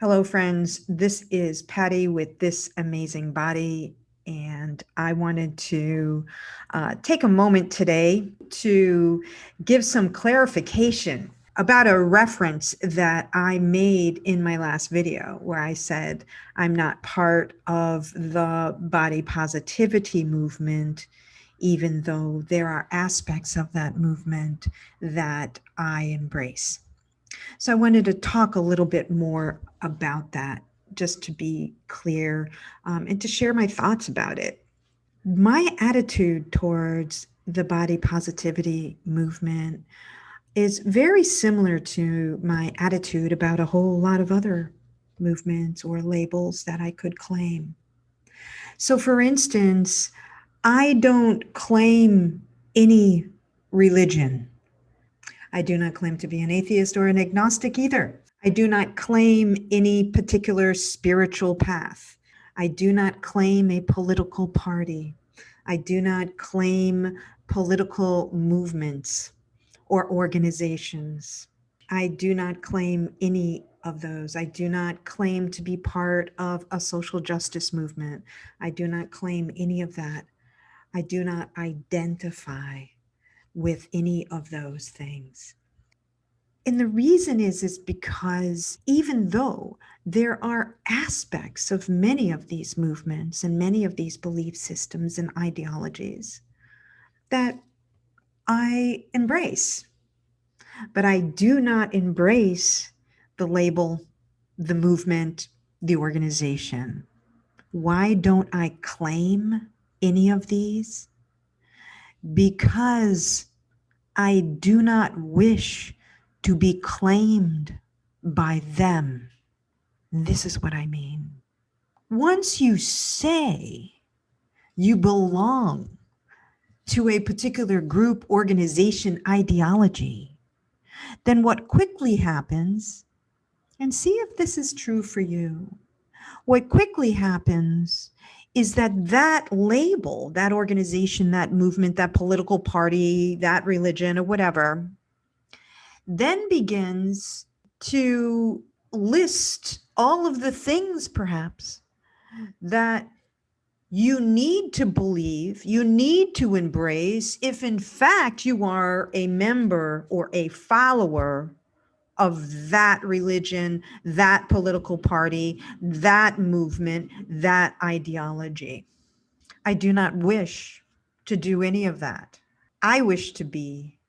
Hello, friends. This is Patti with This Amazing Body, and I wanted to take a moment today to give some clarification about a reference that I made in my last video where I said I'm not part of the body positivity movement, even though there are aspects of that movement that I embrace. So I wanted to talk a little bit more about that, just to be clear, and to share my thoughts about it. My attitude towards the body positivity movement is very similar to my attitude about a whole lot of other movements or labels that I could claim. So, for instance, I don't claim any religion. I do not claim to be an atheist or an agnostic either. I do not claim any particular spiritual path. I do not claim a political party. I do not claim political movements or organizations. I do not claim any of those. I do not claim to be part of a social justice movement. I do not claim any of that. I do not identify with any of those things. And the reason is because even though there are aspects of many of these movements and many of these belief systems and ideologies that I embrace, but I do not embrace the label, the movement, the organization. Why don't I claim any of these? Because I do not wish to be claimed by them. This is what I mean. Once you say you belong to a particular group, organization, ideology, then what quickly happens, and see if this is true for you, what quickly happens is that label, that organization, that movement, that political party, that religion, or whatever, then begins to list all of the things, perhaps, that you need to believe, you need to embrace, if in fact you are a member or a follower of that religion, that political party, that movement, that ideology. I do not wish to do any of that. I wish to be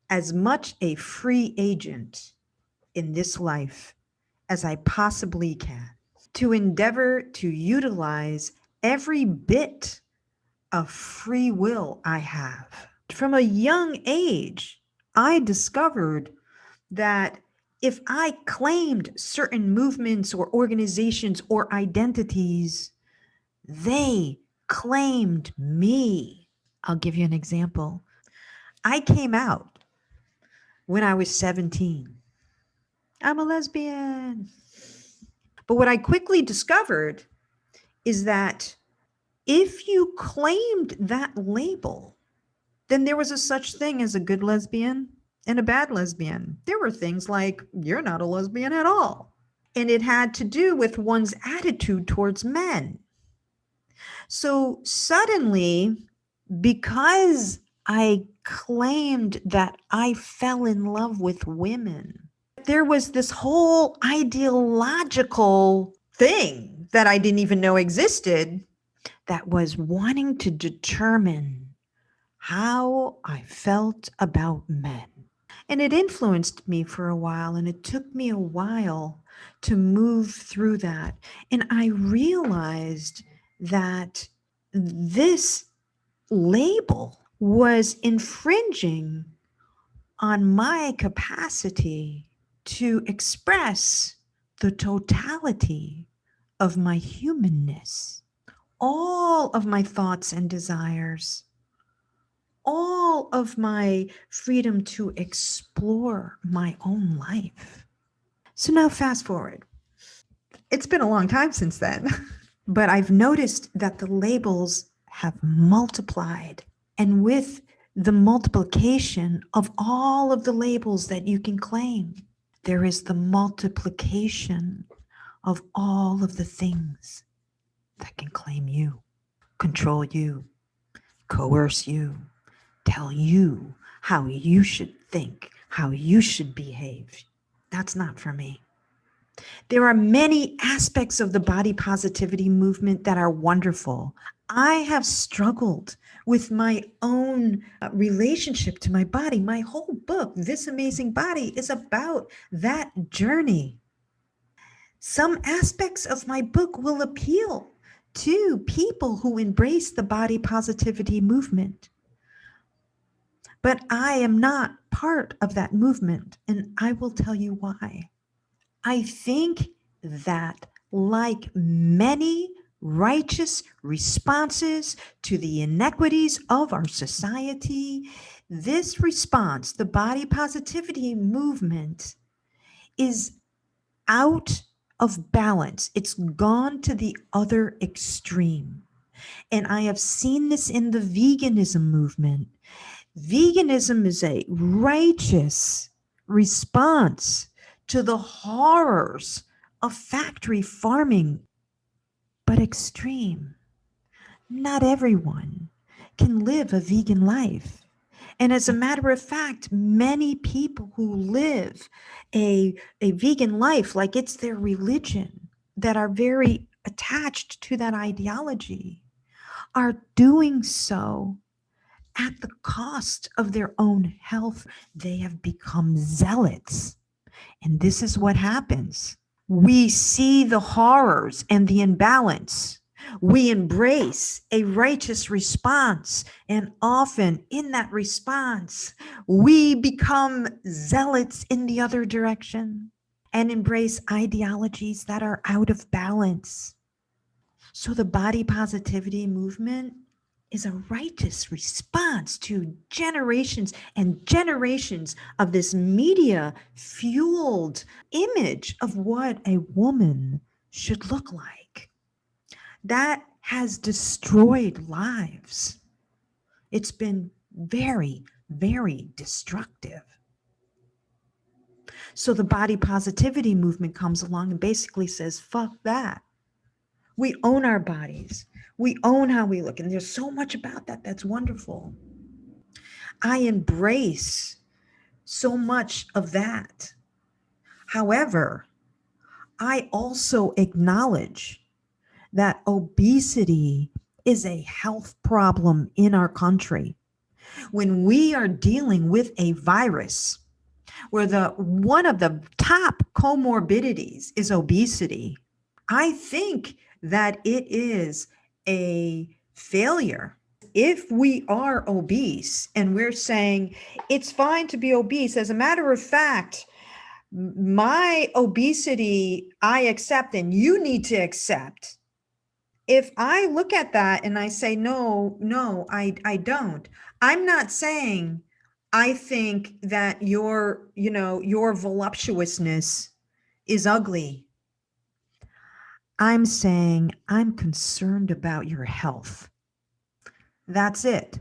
as much a free agent in this life as I possibly can, to endeavor to utilize every bit of free will I have. From a young age, I discovered that if I claimed certain movements or organizations or identities, they claimed me. I'll give you an example. I came out when I was 17. I'm a lesbian. But what I quickly discovered is that if you claimed that label, then there was a such thing as a good lesbian and a bad lesbian. There were things like, you're not a lesbian at all. And it had to do with one's attitude towards men. So suddenly, because I claimed that I fell in love with women, there was this whole ideological thing that I didn't even know existed that was wanting to determine how I felt about men. And it influenced me for a while, and it took me a while to move through that. And I realized that this label was infringing on my capacity to express the totality of my humanness, all of my thoughts and desires, all of my freedom to explore my own life. So now fast forward. It's been a long time since then, but I've noticed that the labels have multiplied. And with the multiplication of all of the labels that you can claim, there is the multiplication of all of the things that can claim you, control you, coerce you, tell you how you should think, how you should behave. That's not for me. There are many aspects of the body positivity movement that are wonderful. I have struggled with my own relationship to my body. My whole book, This Amazing Body, is about that journey. Some aspects of my book will appeal to people who embrace the body positivity movement. But I am not part of that movement, and I will tell you why. I think that, like many righteous responses to the inequities of our society, this response, the body positivity movement, is out of balance. It's gone to the other extreme. And I have seen this in the veganism movement. Veganism is a righteous response to the horrors of factory farming, but extreme. Not everyone can live a vegan life. And as a matter of fact, many people who live a vegan life like it's their religion, that are very attached to that ideology, are doing so at the cost of their own health. They have become zealots. And this is what happens. We see the horrors and the imbalance. We embrace a righteous response. And often in that response, we become zealots in the other direction and embrace ideologies that are out of balance. So the body positivity movement is a righteous response to generations and generations of this media fueled image of what a woman should look like. That has destroyed lives. It's been very, very destructive. So the body positivity movement comes along and basically says, fuck that. We own our bodies. We own how we look. And there's so much about that that's wonderful. I embrace so much of that. However, I also acknowledge that obesity is a health problem in our country. When we are dealing with a virus where one of the top comorbidities is obesity, I think that it is a failure. If we are obese and we're saying it's fine to be obese, as a matter of fact, my obesity I accept and you need to accept. If I look at that and I say, no, I don't, I'm not saying I think that your voluptuousness is ugly. I'm saying I'm concerned about your health. That's it.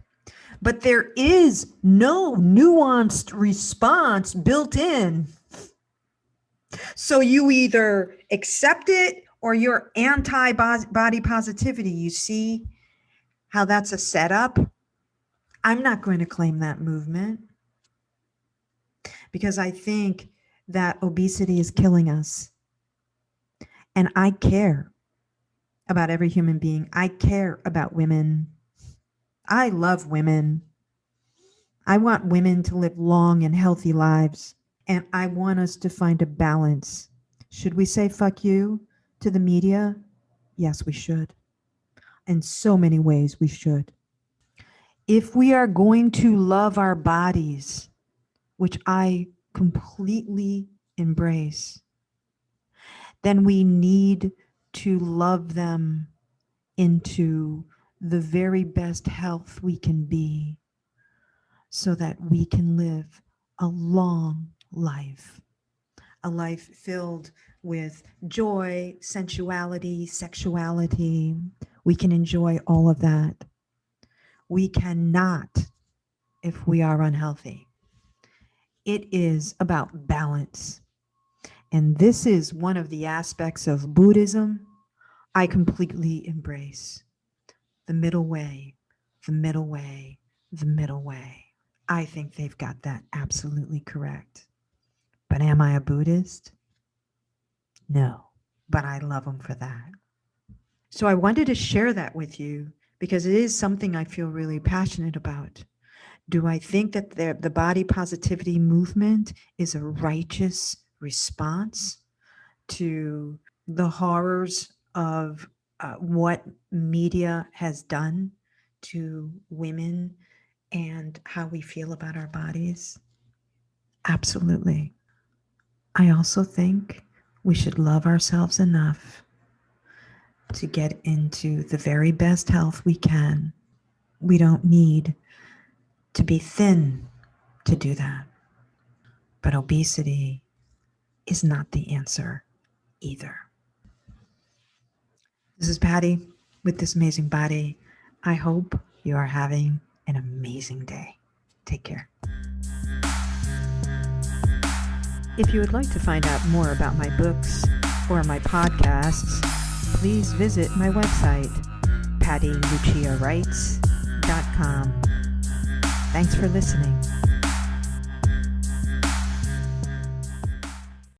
But there is no nuanced response built in. So you either accept it or you're anti-body positivity. You see how that's a setup? I'm not going to claim that movement because I think that obesity is killing us. And I care about every human being. I care about women. I love women. I want women to live long and healthy lives. And I want us to find a balance. Should we say fuck you to the media? Yes, we should. In so many ways, we should. If we are going to love our bodies, which I completely embrace, then we need to love them into the very best health we can be so that we can live a long life, a life filled with joy, sensuality, sexuality. We can enjoy all of that. We cannot if we are unhealthy. It is about balance. And this is one of the aspects of Buddhism I completely embrace. The middle way, the middle way, the middle way. I think they've got that absolutely correct. But am I a Buddhist? No, but I love them for that. So I wanted to share that with you because it is something I feel really passionate about. Do I think that the body positivity movement is a righteous response to the horrors of what media has done to women and how we feel about our bodies? Absolutely. I also think we should love ourselves enough to get into the very best health we can. We don't need to be thin to do that. But obesity is not the answer either. This is Patti with This Amazing Body. I hope you are having an amazing day. Take care. If you would like to find out more about my books or my podcasts, please visit my website, PattiLuciaWrites.com. Thanks for listening.